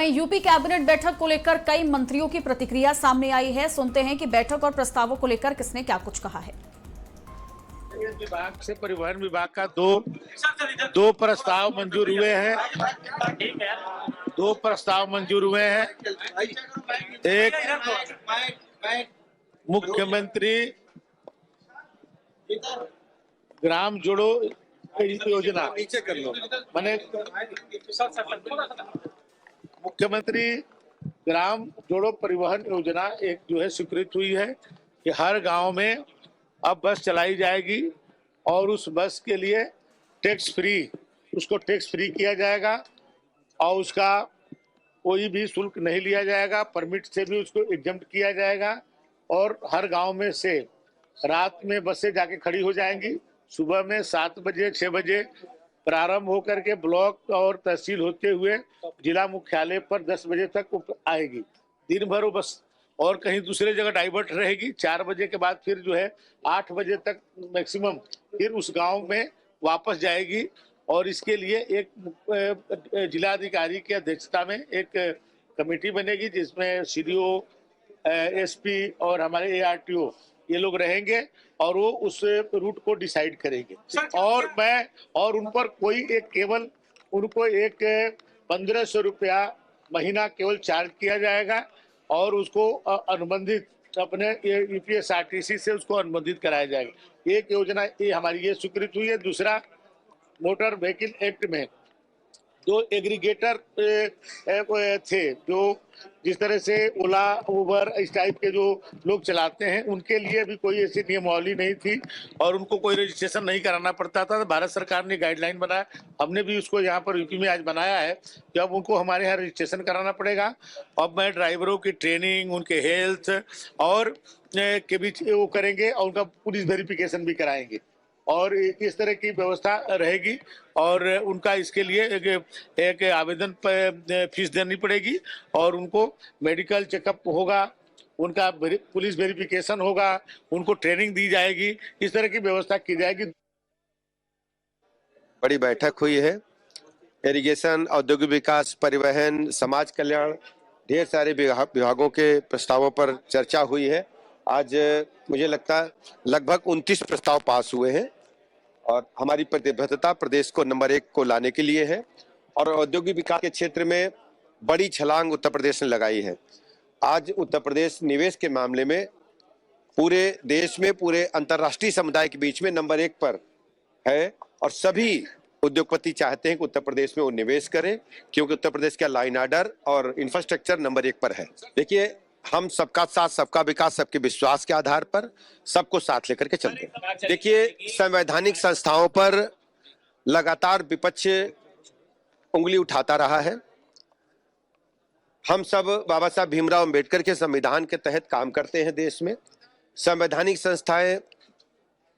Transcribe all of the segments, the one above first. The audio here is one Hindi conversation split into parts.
वहीं यूपी कैबिनेट बैठक को लेकर कई मंत्रियों की प्रतिक्रिया सामने आई है। सुनते हैं कि बैठक और प्रस्तावों को लेकर किसने क्या कुछ कहा है। विभाग से परिवहन विभाग का दो प्रस्ताव मंजूर हुए हैं। दो प्रस्ताव मंजूर हुए हैं। एक मुख्यमंत्री ग्राम जोड़ो योजना, माने मुख्यमंत्री ग्राम जोड़ो परिवहन योजना एक जो है स्वीकृत हुई है कि हर गांव में अब बस चलाई जाएगी और उस बस के लिए उसको टैक्स फ्री किया जाएगा और उसका कोई भी शुल्क नहीं लिया जाएगा। परमिट से भी उसको एग्जम्प्ट किया जाएगा और हर गांव में से रात में बसें जाके खड़ी हो जाएंगी। सुबह में 7 बजे 6 बजे प्रारंभ होकर के ब्लॉक और तहसील होते हुए जिला मुख्यालय पर 10 बजे तक आएगी। दिन भर वो बस और कहीं दूसरे जगह डाइवर्ट रहेगी। 4 बजे के बाद फिर जो है 8 बजे तक मैक्सिमम फिर उस गांव में वापस जाएगी। और इसके लिए एक जिलाधिकारी की अध्यक्षता में एक कमेटी बनेगी जिसमें सीडीओ, एसपी और हमारे ARTO ये लोग रहेंगे और वो उस रूट को डिसाइड करेंगे। और उन पर केवल उनको 1500 रुपया महीना केवल चार्ज किया जाएगा और उसको अनुबंधित अपने UPSRTC से उसको अनुबंधित कराया जाएगा। एक योजना ये हमारी ये स्वीकृत हुई है। दूसरा, मोटर व्हीकल एक्ट में 2 एग्रीगेटर थे जो जिस तरह से ओला उबर इस टाइप के जो लोग चलाते हैं उनके लिए भी कोई ऐसी नियमावली नहीं थी और उनको कोई रजिस्ट्रेशन नहीं कराना पड़ता था। भारत सरकार ने गाइडलाइन बनाया, हमने भी उसको यहाँ पर यूपी में आज बनाया है कि अब उनको हमारे यहाँ रजिस्ट्रेशन कराना पड़ेगा। अब मैं ड्राइवरों की ट्रेनिंग, उनके हेल्थ और के बीच वो करेंगे और उनका पुलिस वेरिफिकेशन भी कराएंगे और इस तरह की व्यवस्था रहेगी। और उनका इसके लिए एक आवेदन पर फीस देनी पड़ेगी और उनको मेडिकल चेकअप होगा, उनका पुलिस वेरिफिकेशन होगा, उनको ट्रेनिंग दी जाएगी। इस तरह की व्यवस्था की जाएगी। बड़ी बैठक हुई है। इरिगेशन, औद्योगिक विकास, परिवहन, समाज कल्याण, ढेर सारे विभागों के प्रस्तावों पर चर्चा हुई है। आज मुझे लगता है लगभग 29 प्रस्ताव पास हुए हैं और हमारी प्रतिबद्धता प्रदेश को नंबर 1 को लाने के लिए है और औद्योगिक विकास के क्षेत्र में बड़ी छलांग उत्तर प्रदेश ने लगाई है। आज उत्तर प्रदेश निवेश के मामले में पूरे देश में, पूरे अंतर्राष्ट्रीय समुदाय के बीच में नंबर 1 पर है और सभी उद्योगपति चाहते हैं कि उत्तर प्रदेश में वो निवेश करें क्योंकि उत्तर प्रदेश का लाइन ऑर्डर और इंफ्रास्ट्रक्चर नंबर 1 पर है। देखिए, हम सबका साथ, सबका विकास, सबके विश्वास के आधार पर सबको साथ लेकर के चलते हैं। देखिए, संवैधानिक संस्थाओं पर लगातार विपक्ष उंगली उठाता रहा है। हम सब बाबा साहब भीमराव अंबेडकर के संविधान के तहत काम करते हैं। देश में संवैधानिक संस्थाएं,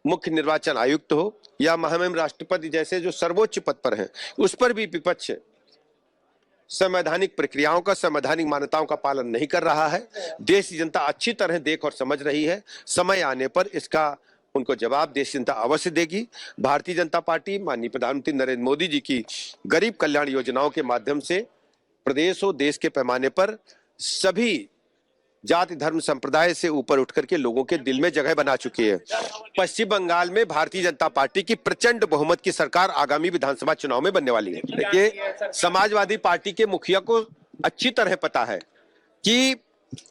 मुख्य निर्वाचन आयुक्त हो या महामहिम राष्ट्रपति जैसे जो सर्वोच्च पद पर हैं, उस पर भी विपक्ष संवैधानिक प्रक्रियाओं का, संवैधानिक मान्यताओं का पालन नहीं कर रहा है। देश की जनता अच्छी तरह देख और समझ रही है। समय आने पर इसका उनको जवाब देश की जनता अवश्य देगी। भारतीय जनता पार्टी माननीय प्रधानमंत्री नरेंद्र मोदी जी की गरीब कल्याण योजनाओं के माध्यम से प्रदेश और देश के पैमाने पर सभी जाति, धर्म, संप्रदाय से ऊपर उठकर के लोगों के दिल में जगह बना चुकी है। पश्चिम बंगाल में भारतीय जनता पार्टी की प्रचंड बहुमत की सरकार आगामी विधानसभा चुनाव में बनने वाली है। देखिए, समाजवादी पार्टी के मुखिया को अच्छी तरह पता है कि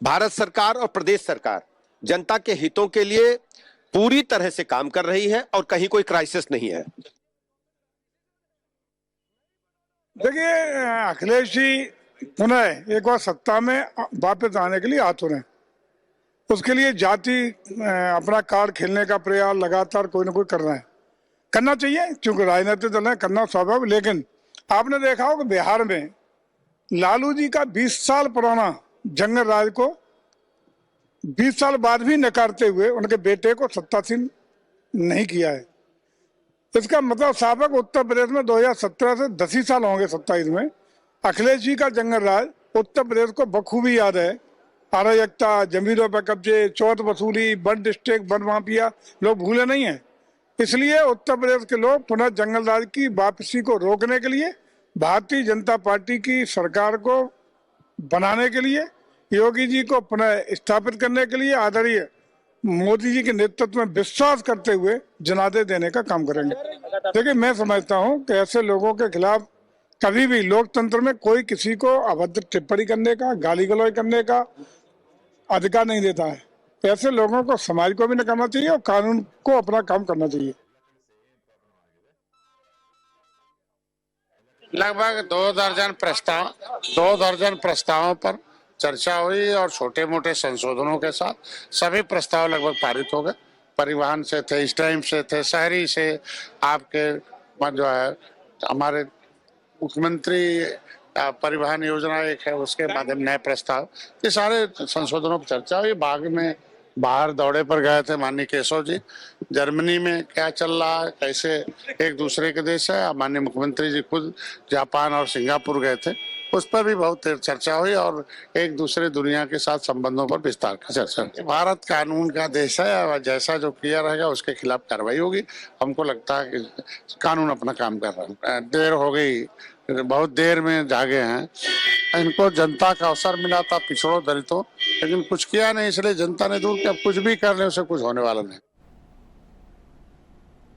भारत सरकार और प्रदेश सरकार जनता के हितों के लिए पूरी तरह से काम कर रही है और कहीं कोई क्राइसिस नहीं है। देखिए, अखिलेश जी पुनः एक बार सत्ता में वापस आने के लिए आतुर हैं। उसके लिए जाति अपना कार्ड खेलने का प्रयास लगातार कोई ना कोई कर रहा है। करना चाहिए क्योंकि राजनीतिक दल है, करना स्वाभाविक। लेकिन आपने देखा होगा बिहार में लालू जी का 20 साल पुराना जंगल राज को 20 साल बाद भी नकारते हुए उनके बेटे को सत्तासीन नहीं किया है। इसका मतलब साफ है कि उत्तर प्रदेश में 2017 से 10 ही साल होंगे 27 में अखिलेश जी का जंगल राज उत्तर प्रदेश को बखूबी याद है। अराजकता, जमीनों पर कब्जे, चौथ वसूली, वन डिस्ट्रिक्ट, वन माफिया लोग भूले नहीं है। इसलिए उत्तर प्रदेश के लोग पुनः जंगल राज की वापसी को रोकने के लिए भारतीय जनता पार्टी की सरकार को बनाने के लिए, योगी जी को पुनः स्थापित करने के लिए आदरणीय मोदी जी के नेतृत्व में विश्वास करते हुए जनादेश देने का काम करेंगे। देखिए, मैं समझता हूं कि ऐसे लोगों के खिलाफ कभी भी लोकतंत्र में कोई किसी को अभद्र टिप्पणी करने का, गाली गलौज करने का अधिकार नहीं देता है। ऐसे लोगों को समाज को भी न करना चाहिए और कानून को अपना काम करना चाहिए। लगभग 2 दर्जन प्रस्तावों पर चर्चा हुई और छोटे मोटे संशोधनों के साथ सभी प्रस्ताव लगभग पारित हो गए। परिवहन से थे, स्टैम्प से थे, शहरी से, आपके जो है हमारे मुख्यमंत्री परिवहन योजना एक है, उसके माध्यम नए प्रस्ताव, ये सारे संशोधनों पर चर्चा हुई। बाहर दौरे पर गए थे माननीय केशव जी, जर्मनी में क्या चल रहा है, कैसे एक दूसरे के देश है। माननीय मुख्यमंत्री जी खुद जापान और सिंगापुर गए थे, उस पर भी बहुत चर्चा हुई और एक दूसरे दुनिया के साथ संबंधों पर विस्तार की चर्चा हुई। भारत कानून का देश है और जैसा जो किया रहेगा उसके खिलाफ कार्रवाई होगी। हमको लगता है कि कानून अपना काम कर रहा है। देर हो गई, बहुत देर में जागे हैं। इनको जनता का अवसर मिला था, पिछड़ों दलितों, लेकिन कुछ किया नहीं, इसलिए जनता ने दूर कि अब कुछ भी कर ले उसे कुछ होने वाला नहीं।